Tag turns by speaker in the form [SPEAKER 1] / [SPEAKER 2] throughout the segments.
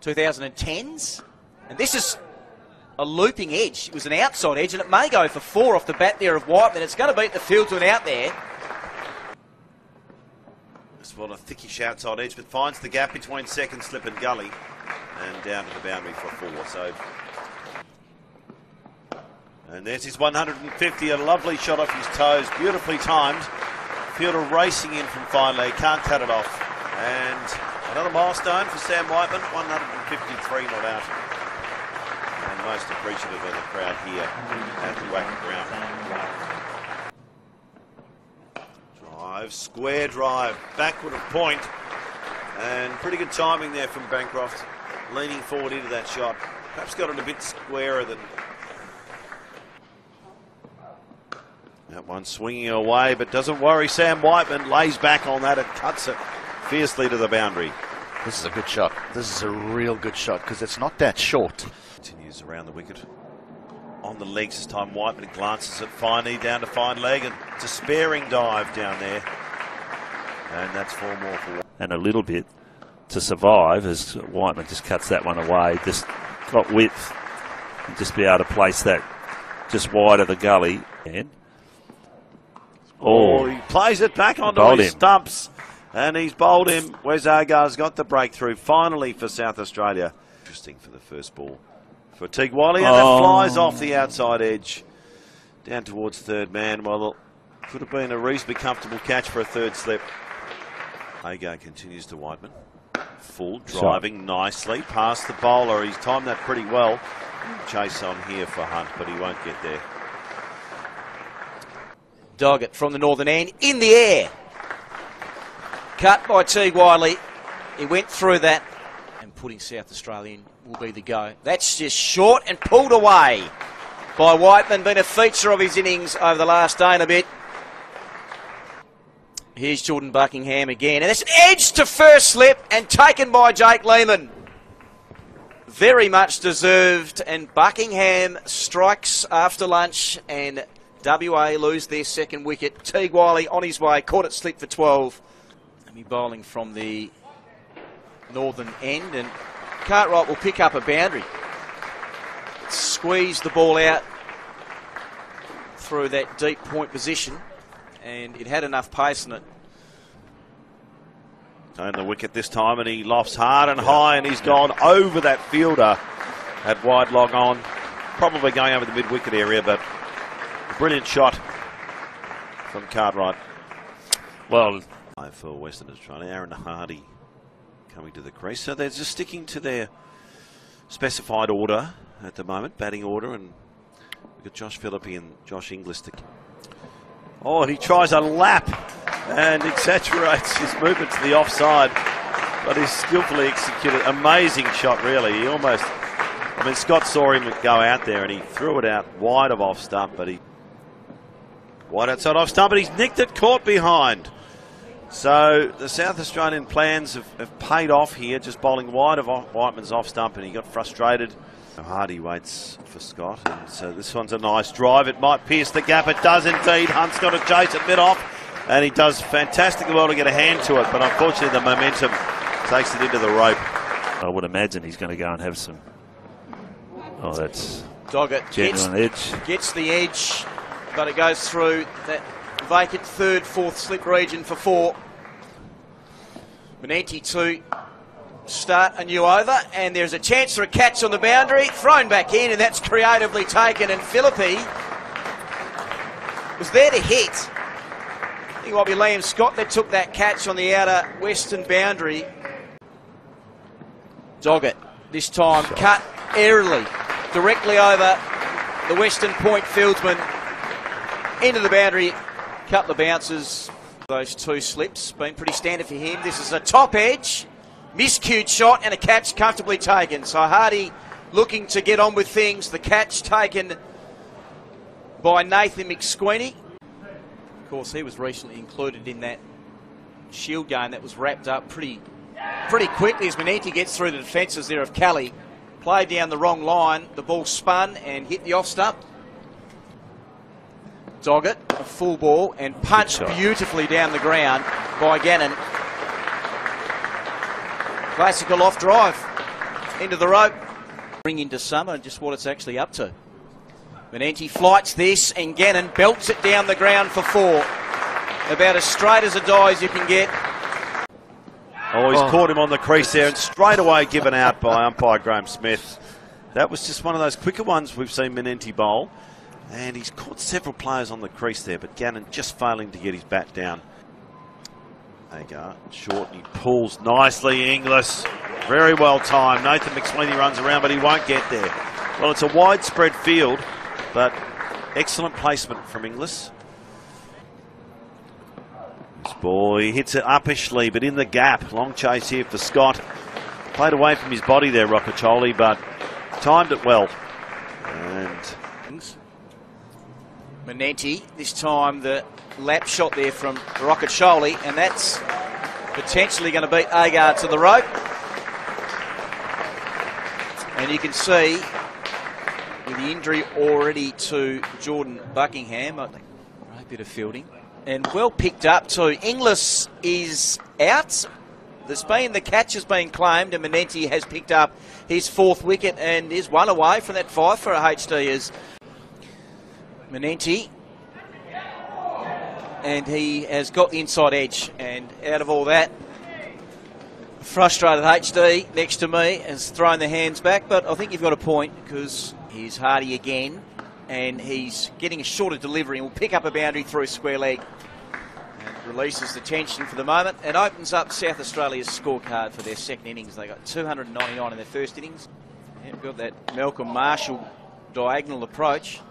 [SPEAKER 1] 2010s. And this is a looping edge. It was an outside edge, and it may go for 4 off the bat there of Whiteman. It's going to beat the field to an out there.
[SPEAKER 2] This one a thickish outside edge, but finds the gap between second slip and gully, and down to the boundary for 4. So, and there's his 150, a lovely shot off his toes, beautifully timed. Fielder racing in from fine leg, can't cut it off. And another milestone for Sam Whiteman, 153 not out. And most appreciative of the crowd here at the Wacker ground. Drive, square drive, backward of point. And pretty good timing there from Bancroft, leaning forward into that shot. Perhaps got it a bit squarer than... That one swinging away, but doesn't worry. Sam Whiteman lays back on that and cuts it fiercely to the boundary.
[SPEAKER 3] This is a good shot. This is a real good shot because it's not that short.
[SPEAKER 2] Continues around the wicket. On the legs this time, Whiteman glances at Finey, down to fine leg, and despairing dive down there. And that's 4 more for Whiteman.
[SPEAKER 4] And a little bit to survive as Whiteman just cuts that one away. Just got width and just be able to place that just wide of the gully. And
[SPEAKER 2] oh, he plays it back onto his stumps, and he's bowled him. Wes Agar's got the breakthrough finally for South Australia. Interesting for the first ball for Teague Wiley, and that flies off the outside edge down towards third man. Well, it could have been a reasonably comfortable catch for a third slip. Agar continues to Whiteman. Full, driving nicely past the bowler. He's timed that pretty well. Chase on here for Hunt, but he won't get there.
[SPEAKER 1] Doggett from the northern end, in the air. Cut by Teague Wiley. He went through that, and putting South Australia in will be the go. That's just short and pulled away by Whiteman, been a feature of his innings over the last day and a bit. Here's Jordan Buckingham again, and it's an edge to first slip and taken by Jake Lehman. Very much deserved, and Buckingham strikes after lunch, and WA lose their second wicket. Teague Wiley on his way, caught it slip for 12. And he bowling from the northern end, and Cartwright will pick up a boundary. Squeeze the ball out through that deep point position, and it had enough pace in it.
[SPEAKER 2] On the wicket this time, and he lofts hard and high, and he's gone over that fielder at wide long on. Probably going over the mid-wicket area, but brilliant shot from Cartwright. Well, for Western Australia, Aaron Hardy coming to the crease. So they're just sticking to their specified order at the moment, batting order, and we've got Josh Philippi and Josh Inglis. Oh, and he tries a lap and exaggerates his movement to the offside, but he's skillfully executed. Amazing shot, really. He almost, I mean, Scott saw him go out there and he threw it out wide of off stump, but he wide outside off stump, but he's nicked it, caught behind. So the South Australian plans have paid off here, just bowling wide of Whiteman's off stump, and he got frustrated. Hardy waits for Scott, and so this one's a nice drive. It might pierce the gap. It does indeed. Hunt's got to chase it mid-off, and he does fantastically well to get a hand to it, but unfortunately the momentum takes it into the rope.
[SPEAKER 4] I would imagine he's going to go and have some... Oh, that's
[SPEAKER 1] Doggett
[SPEAKER 4] genuine
[SPEAKER 1] gets the edge, but it goes through that vacant third, fourth slip region for 4. Manenti to start a new over, and there's a chance for a catch on the boundary, thrown back in, and that's creatively taken, and Philippi was there to hit. I think it might be Liam Scott that took that catch on the outer western boundary. Doggett this time cut airily directly over the western point fieldsman into the boundary. Couple of bounces, those 2 slips been pretty standard for him. This is a top edge, miscued shot, and a catch comfortably taken. So Hardy looking to get on with things. The catch taken by Nathan McSqueeny. Of course, he was recently included in that Shield game that was wrapped up pretty quickly as Manenti gets through the defences there of Kelly. Played down the wrong line, the ball spun and hit the off stump. Doggett, a full ball, and punched beautifully down the ground by Gannon. Classical off drive. into the rope. Bring into summer just what it's actually up to. Manenti flights this and Gannon belts it down the ground for 4. About as straight as a die as you can get.
[SPEAKER 2] Oh, he's caught him on the crease there and straight away given out by umpire Graham Smith. That was just one of those quicker ones we've seen Manenti bowl. And he's caught several players on the crease there, but Gannon just failing to get his bat down. Agar, short, and he pulls nicely. Inglis, very well timed. Nathan McSweeney runs around, but he won't get there. Well, it's a widespread field, but excellent placement from Inglis. This ball, he hits it uppishly, but in the gap. Long chase here for Scott. Played away from his body there, Roccaccioli, but timed it well. And
[SPEAKER 1] Manenti, this time the lap shot there from Roccaccioli, and that's potentially going to beat Agar to the rope. And you can see with the injury already to Jordan Buckingham, a great bit of fielding. And well picked up too. Inglis is out. The catch has been claimed, and Manenti has picked up his 4th wicket and is 1 away from that 5 for a HD as Manenti. And he has got the inside edge, and out of all that, frustrated HD next to me has thrown the hands back, but I think you've got a point because he's Hardy again, and he's getting a shorter delivery and will pick up a boundary through square leg. And releases the tension for the moment and opens up South Australia's scorecard for their second innings. They got 299 in their first innings. They've got that Malcolm Marshall diagonal approach,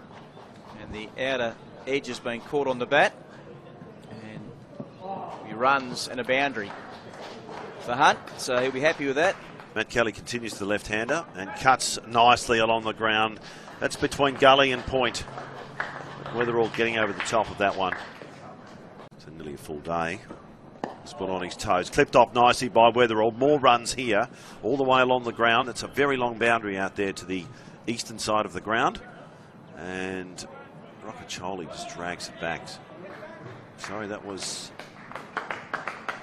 [SPEAKER 1] and the outer edge has been caught on the bat. And he runs and a boundary for Hunt, so he'll be happy with that.
[SPEAKER 2] Matt Kelly continues to the left-hander and cuts nicely along the ground. That's between gully and point. Weatherall getting over the top of that one. So nearly a full day. Spot on his toes. Clipped off nicely by Weatherall. More runs here all the way along the ground. It's a very long boundary out there to the eastern side of the ground. And Roccaccioli just drags it back. Sorry, that was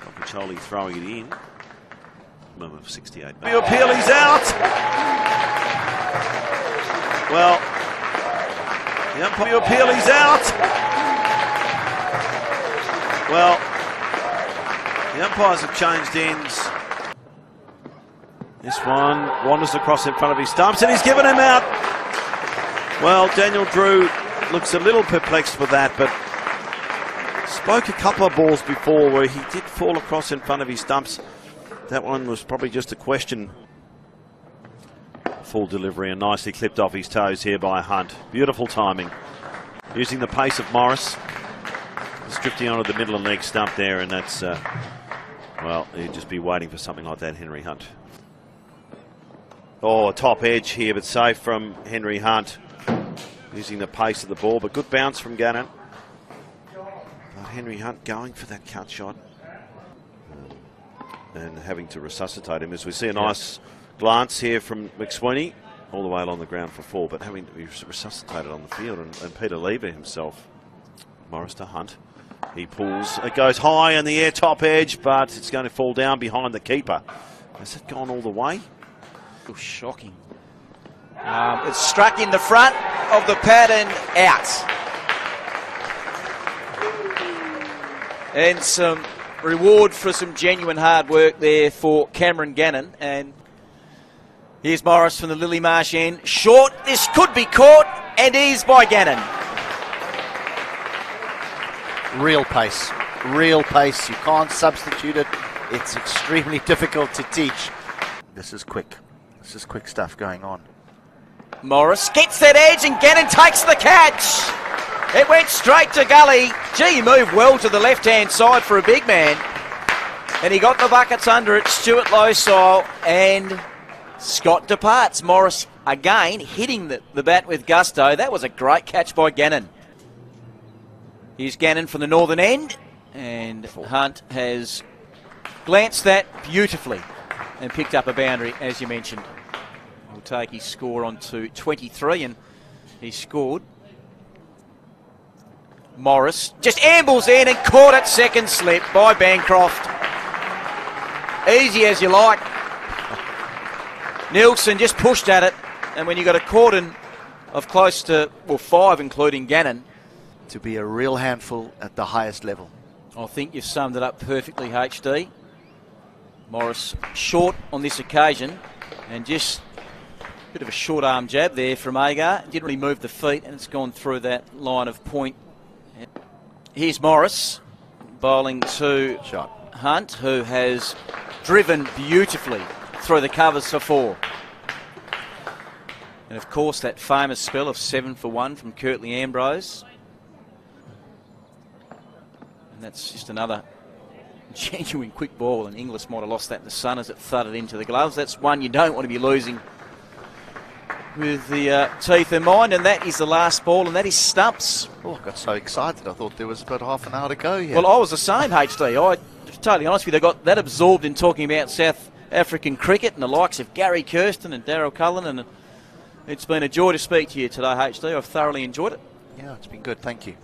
[SPEAKER 2] Roccaccioli throwing it in. Of 68. The appeal, he's out. Well, the umpire appeal, he's out. Well, the umpires have changed ends. This one wanders across in front of his stumps, and he's given him out. Well, Daniel Drew looks a little perplexed for that, but spoke a couple of balls before where he did fall across in front of his stumps. That one was probably just a question. Full delivery and nicely clipped off his toes here by Hunt. Beautiful timing. Using the pace of Morris. Just drifting onto the middle and leg stump there, and that's, well, he'd just be waiting for something like that, Henry Hunt. Oh, top edge here, but safe from Henry Hunt. Using the pace of the ball, but good bounce from Gannon. But Henry Hunt going for that cut shot. And having to resuscitate him as we see a nice glance here from McSweeney all the way along the ground for 4, but having to be resuscitated on the field, and Peter Lever himself. Morris to Hunt. He pulls, it goes high in the air, top edge, but it's going to fall down behind the keeper. Has it gone all the way?
[SPEAKER 1] Oh, shocking. It's struck in the front of the pad and out. And some reward for some genuine hard work there for Cameron Gannon. And here's Morris from the Lily Marsh end. Short, this could be caught, and is by Gannon.
[SPEAKER 3] Real pace. Real pace. You can't substitute it. It's extremely difficult to teach. This is quick. This is quick stuff going on.
[SPEAKER 1] Morris gets that edge, and Gannon takes the catch. It went straight to gully. Gee, he moved well to the left-hand side for a big man. And he got the buckets under it. Stuart Losile and Scott departs. Morris again hitting the bat with gusto. That was a great catch by Gannon. Here's Gannon from the northern end. And Hunt has glanced that beautifully and picked up a boundary, as you mentioned. He'll take his score on to 23, and he scored. Morris just ambles in and caught at second slip by Bancroft. Easy as you like. Nielsen just pushed at it, and when you've got a cordon of close to, well, 5 including Gannon.
[SPEAKER 3] To be a real handful at the highest level.
[SPEAKER 1] I think you've summed it up perfectly, HD. Morris short on this occasion, and just a bit of a short arm jab there from Agar. Didn't really move the feet, and it's gone through that line of point. Here's Morris bowling to Hunt, who has driven beautifully through the covers for 4. And of course that famous spell of 7 for 1 from Curtly Ambrose. And that's just another genuine quick ball, and Inglis might have lost that in the sun as it thudded into the gloves. That's one you don't want to be losing with the teeth in mind, and that is the last ball, and that is stumps.
[SPEAKER 3] Oh, I got so excited. I thought there was about half an hour to go here.
[SPEAKER 1] Well, I was the same, HD. To be totally honest with you, I got that absorbed in talking about South African cricket and the likes of Gary Kirsten and Darryl Cullen, and it's been a joy to speak to you today, HD. I've thoroughly enjoyed it.
[SPEAKER 3] Yeah, it's been good. Thank you.